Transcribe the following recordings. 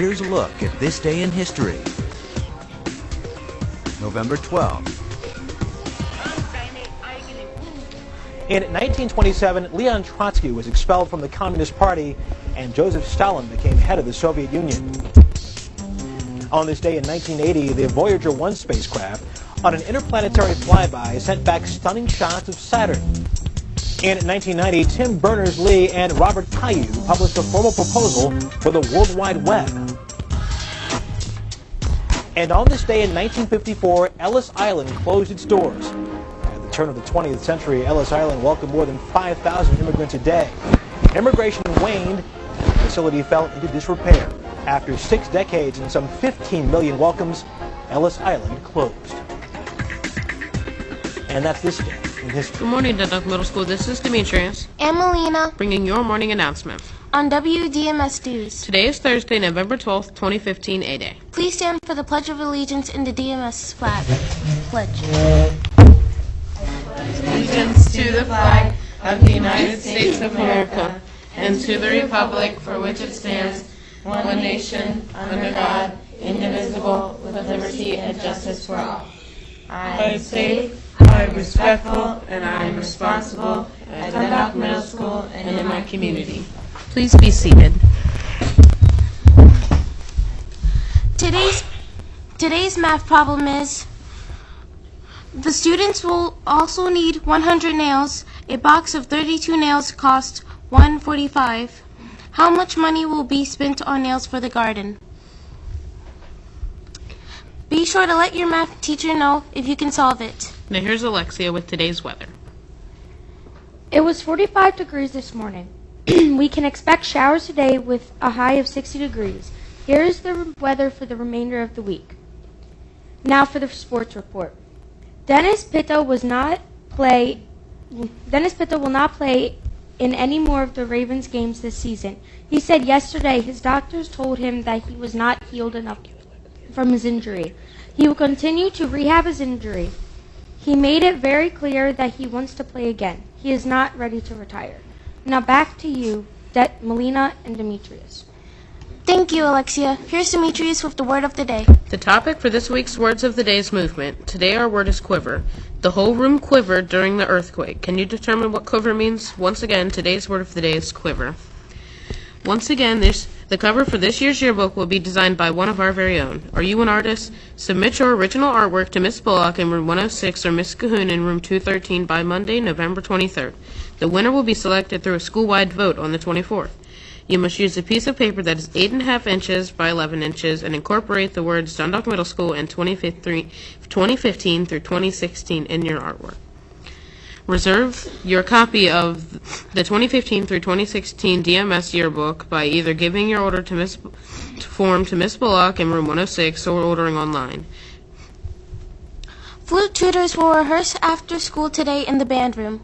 Here's a look at this day in history. November 12th. In 1927, Leon Trotsky was expelled from the Communist Party and Joseph Stalin became head of the Soviet Union. On this day in 1980, the Voyager 1 spacecraft on an interplanetary flyby sent back stunning shots of Saturn. In 1990, Tim Berners-Lee and Robert Caillou published a formal proposal for the World Wide Web. And on this day in 1954, Ellis Island closed its doors. At the turn of the 20th century, Ellis Island welcomed more than 5,000 immigrants a day. Immigration waned, and the facility fell into disrepair. After 6 decades and some 15 million welcomes, Ellis Island closed. And that's this day in history. Good morning, Dundalk Middle School. This is Demetrius. And Melina. Bringing your morning announcement. On WDMS News. Today is Thursday, November 12th, 2015, A-Day. Please stand for the Pledge of Allegiance in the DMS flag. Pledge. Allegiance to the flag of the United States of America and to the republic for which it stands, one nation, under God, indivisible, with liberty and justice for all. I am safe, I am respectful, and I am responsible at Dundalk Middle School and in my community. Please be seated. Today's math problem is the students will also need 100 nails. A box of 32 nails costs $1.45. How much money will be spent on nails for the garden? Be sure to let your math teacher know if you can solve it. Now here's Alexia with today's weather. It was 45 degrees this morning. We can expect showers today with a high of 60 degrees. Here is the weather for the remainder of the week. Now for the sports report. Dennis Pitta will not play in any more of the Ravens games this season. He said yesterday his doctors told him that he was not healed enough from his injury. He will continue to rehab his injury. He made it very clear that he wants to play again. He is not ready to retire. Now back to you, Melina and Demetrius. Thank you, Alexia. Here's Demetrius with the word of the day. The topic for this week's Words of the Day's movement. Today our word is quiver. The whole room quivered during the earthquake. Can you determine what quiver means? Once again, today's word of the day is quiver. Once again, the cover for this year's yearbook will be designed by one of our very own. Are you an artist? Submit your original artwork to Miss Bullock in room 106 or Miss Cahoon in room 213 by Monday, November 23rd. The winner will be selected through a school-wide vote on the 24th. You must use a piece of paper that is 8.5 inches by 11 inches and incorporate the words Dundalk Middle School in 2015 through 2016 in your artwork. Reserve your copy of the 2015 through 2016 DMS yearbook by either giving your order to Miss Bullock in room 106 or ordering online. Flute tutors will rehearse after school today in the band room.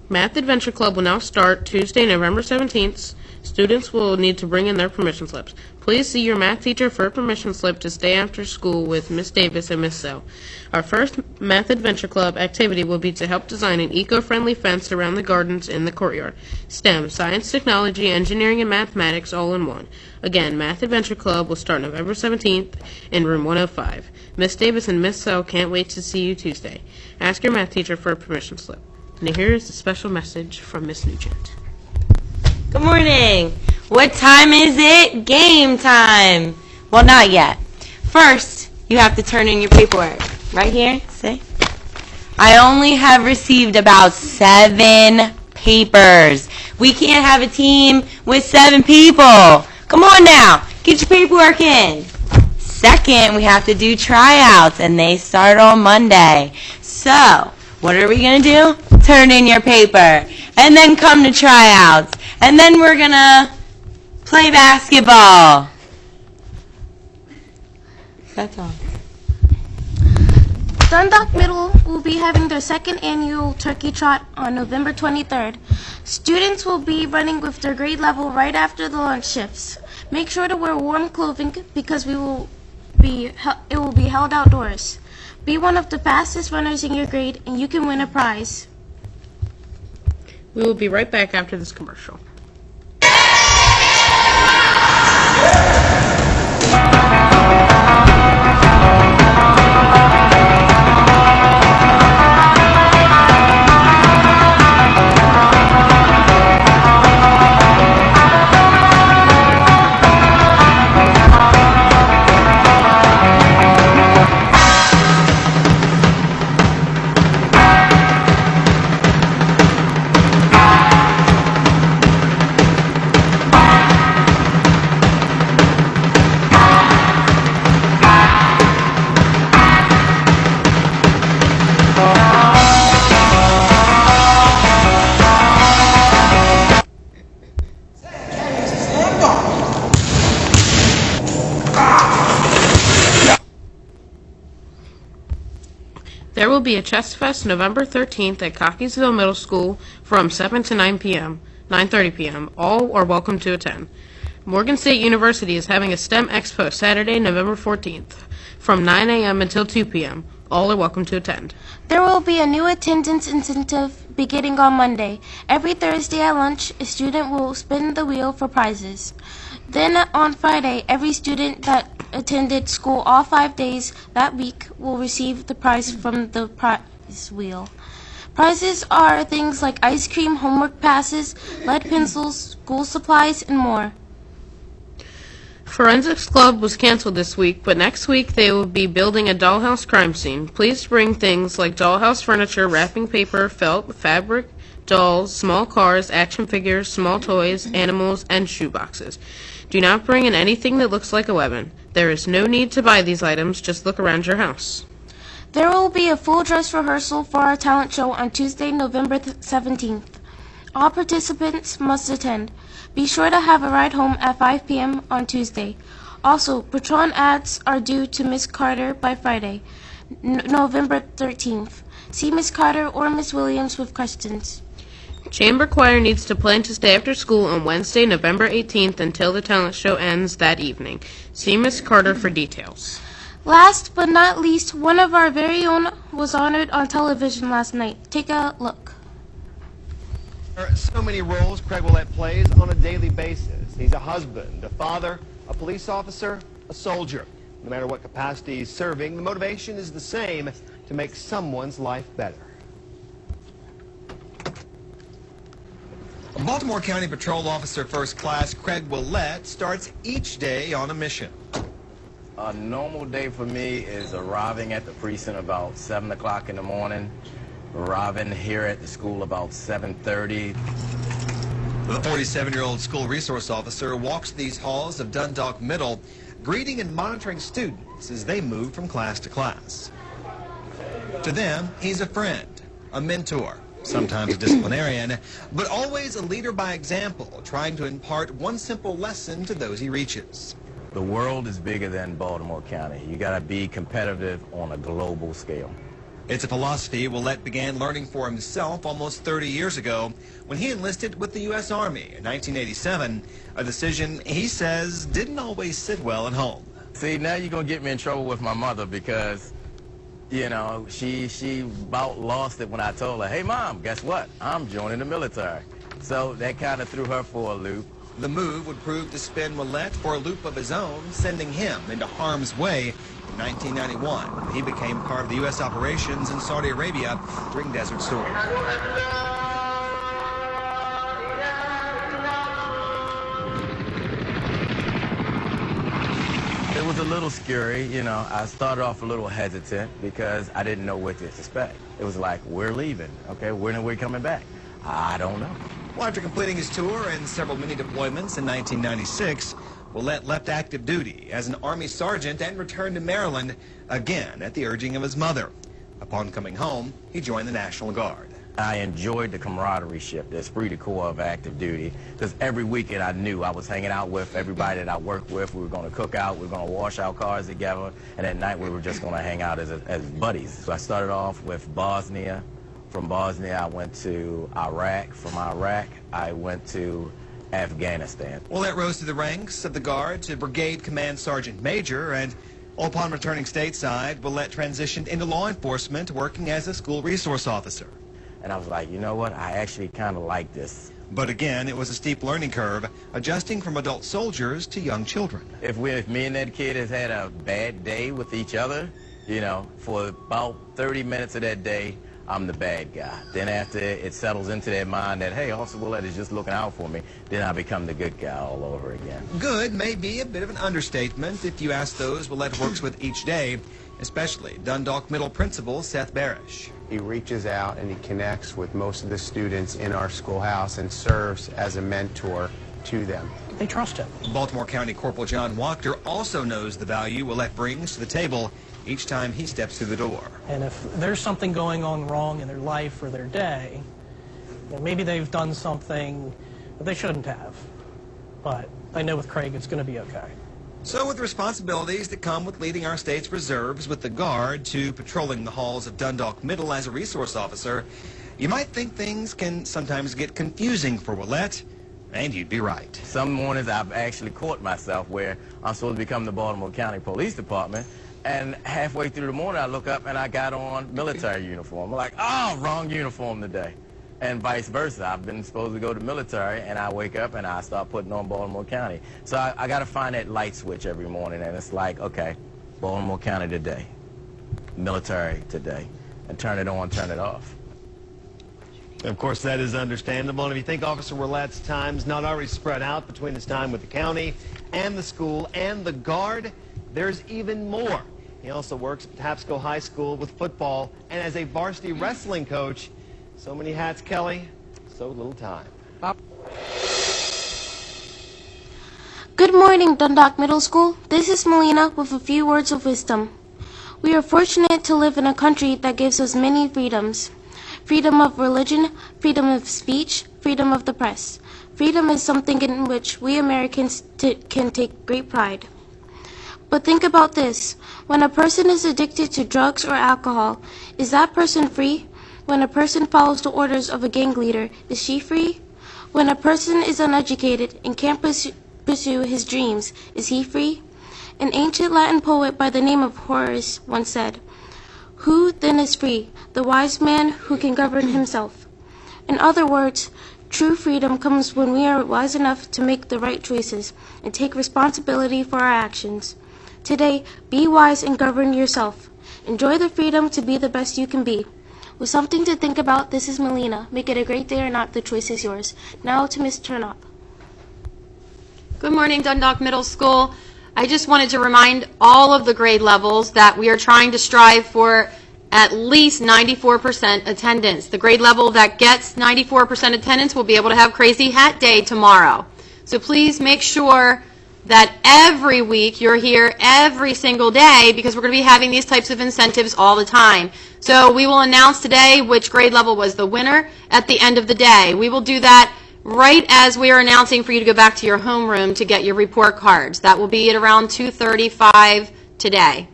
Math Adventure Club will now start Tuesday, November 17th. Students will need to bring in their permission slips. Please see your math teacher for a permission slip to stay after school with Miss Davis and Miss Sell. Our first Math Adventure Club activity will be to help design an eco-friendly fence around the gardens in the courtyard. STEM, science, technology, engineering, and mathematics all in one. Again, Math Adventure Club will start November 17th in room 105. Miss Davis and Miss Sell can't wait to see you Tuesday. Ask your math teacher for a permission slip. Now here is a special message from Miss Nugent. Good morning. What time is it? Game time. Well, not yet. First, you have to turn in your paperwork. Right here, see? I only have received about 7 papers. We can't have a team with 7 people. Come on now. Get your paperwork in. Second, we have to do tryouts, and they start on Monday. So, what are we going to do? Turn in your paper, and then come to tryouts. And then we're going to play basketball. That's all. Dundalk Middle will be having their second annual turkey trot on November 23rd. Students will be running with their grade level right after the lunch shifts. Make sure to wear warm clothing because it will be held outdoors. Be one of the fastest runners in your grade and you can win a prize. We will be right back after this commercial. Yeah! There will be a Chess Fest November 13th at Cockeysville Middle School from 7 to 9 p.m., 9:30 p.m. All are welcome to attend. Morgan State University is having a STEM Expo Saturday, November 14th from 9 a.m. until 2 p.m. All are welcome to attend. There will be a new attendance incentive beginning on Monday. Every Thursday at lunch, a student will spin the wheel for prizes. Then on Friday, every student that attended school all 5 days that week will receive the prize from the prize wheel. Prizes are things like ice cream, homework passes, lead pencils, school supplies, and more. Forensics Club was canceled this week, but next week they will be building a dollhouse crime scene. Please bring things like dollhouse furniture, wrapping paper, felt, fabric, dolls, small cars, action figures, small toys, animals, and shoeboxes. Do not bring in anything that looks like a weapon. There is no need to buy these items, just look around your house. There will be a full dress rehearsal for our talent show on Tuesday, November 17th. All participants must attend. Be sure to have a ride home at 5 p.m. on Tuesday. Also, Patron ads are due to Miss Carter by Friday, November 13th. See Miss Carter or Miss Williams with questions. Chamber Choir needs to plan to stay after school on Wednesday, November 18th until the talent show ends that evening. See Miss Carter for details. Last but not least, one of our very own was honored on television last night. Take a look. There are so many roles Craig Willett plays on a daily basis. He's a husband, a father, a police officer, a soldier. No matter what capacity he's serving, the motivation is the same: to make someone's life better. Baltimore County Patrol Officer First Class Craig Willett starts each day on a mission. A normal day for me is arriving at the precinct about 7 o'clock in the morning, arriving here at the school about 7:30. The 47-year-old school resource officer walks these halls of Dundalk Middle, greeting and monitoring students as they move from class to class. To them, he's a friend, a mentor, sometimes a disciplinarian, but always a leader by example, trying to impart one simple lesson to those he reaches. The world is bigger than Baltimore County. You got to be competitive on a global scale. It's a philosophy Willett began learning for himself almost 30 years ago when he enlisted with the U.S. Army in 1987, a decision he says didn't always sit well at home. See, now you're going to get me in trouble with my mother because, you know, she about lost it when I told her, hey, Mom, guess what? I'm joining the military. So that kind of threw her for a loop. The move would prove to spin Willett for a loop of his own, sending him into harm's way in 1991 when he became part of the U.S. operations in Saudi Arabia during Desert Storm. It was a little scary, you know. I started off a little hesitant because I didn't know what to expect. It was like, we're leaving. Okay, when are we coming back? I don't know. Well, after completing his tour and several mini deployments in 1996, Willett left active duty as an Army sergeant and returned to Maryland, again at the urging of his mother. Upon coming home, he joined the National Guard. I enjoyed the camaraderie, the esprit de corps of active duty, because every weekend I knew I was hanging out with everybody that I worked with. We were going to cook out, we were going to wash our cars together, and at night we were just going to hang out as buddies. So I started off with Bosnia. From Bosnia, I went to Iraq. From Iraq, I went to Afghanistan. Willett rose to the ranks of the Guard to Brigade Command Sergeant Major, and upon returning stateside, Willett transitioned into law enforcement, working as a school resource officer. And I was like, you know what? I actually kind of like this. But again, it was a steep learning curve, adjusting from adult soldiers to young children. If me and that kid has had a bad day with each other, you know, for about 30 minutes of that day, I'm the bad guy. Then after it settles into their mind that, hey, Officer Willett is just looking out for me, then I become the good guy all over again. Good may be a bit of an understatement if you ask those Willett works with each day, especially Dundalk Middle Principal Seth Barish. He reaches out and he connects with most of the students in our schoolhouse and serves as a mentor to them. They trust him. Baltimore County Corporal John Wachter also knows the value Willett brings to the table each time he steps through the door. And if there's something going on wrong in their life or their day, you know, maybe they've done something that they shouldn't have. But I know with Craig it's going to be okay. So with responsibilities that come with leading our state's reserves with regard to patrolling the halls of Dundalk Middle as a resource officer, you might think things can sometimes get confusing for Willette, and you'd be right. Some mornings I've actually caught myself where I'm supposed to become the Baltimore County Police Department, and halfway through the morning I look up and I got on military uniform. I'm like, oh, wrong uniform today. And vice versa. I've been supposed to go to military, and I wake up and I start putting on Baltimore County. So I got to find that light switch every morning, and it's like, okay, Baltimore County today, military today, and turn it on, turn it off. Of course, that is understandable. And if you think Officer Willette's time's not already spread out between his time with the county and the school and the guard, there's even more. He also works at Tapsco High School with football and as a varsity wrestling coach. So many hats, Kelly, so little time. Good morning, Dundalk Middle School. This is Melina with a few words of wisdom. We are fortunate to live in a country that gives us many freedoms. Freedom of religion, freedom of speech, freedom of the press. Freedom is something in which we Americans can take great pride. But think about this. When a person is addicted to drugs or alcohol, is that person free? When a person follows the orders of a gang leader, is she free? When a person is uneducated and can't pursue his dreams, is he free? An ancient Latin poet by the name of Horace once said, "Who then is free? The wise man who can govern himself." In other words, true freedom comes when we are wise enough to make the right choices and take responsibility for our actions. Today, be wise and govern yourself. Enjoy the freedom to be the best you can be. With something to think about, this is Melina. Make it a great day or not, the choice is yours. Now to Ms. Turnop. Good morning, Dundalk Middle School. I just wanted to remind all of the grade levels that we are trying to strive for at least 94% attendance. The grade level that gets 94% attendance will be able to have Crazy Hat Day tomorrow. So please make sure that every week you're here every single day, because we're going to be having these types of incentives all the time. So we will announce today which grade level was the winner at the end of the day. We will do that right as we are announcing for you to go back to your homeroom to get your report cards. That will be at around 2:35 today.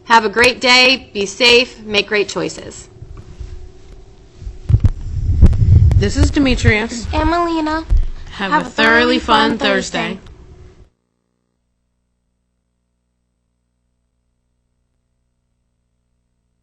Have a great day, be safe, make great choices. This is Demetrius. And Melina. Have a thoroughly fun Thursday.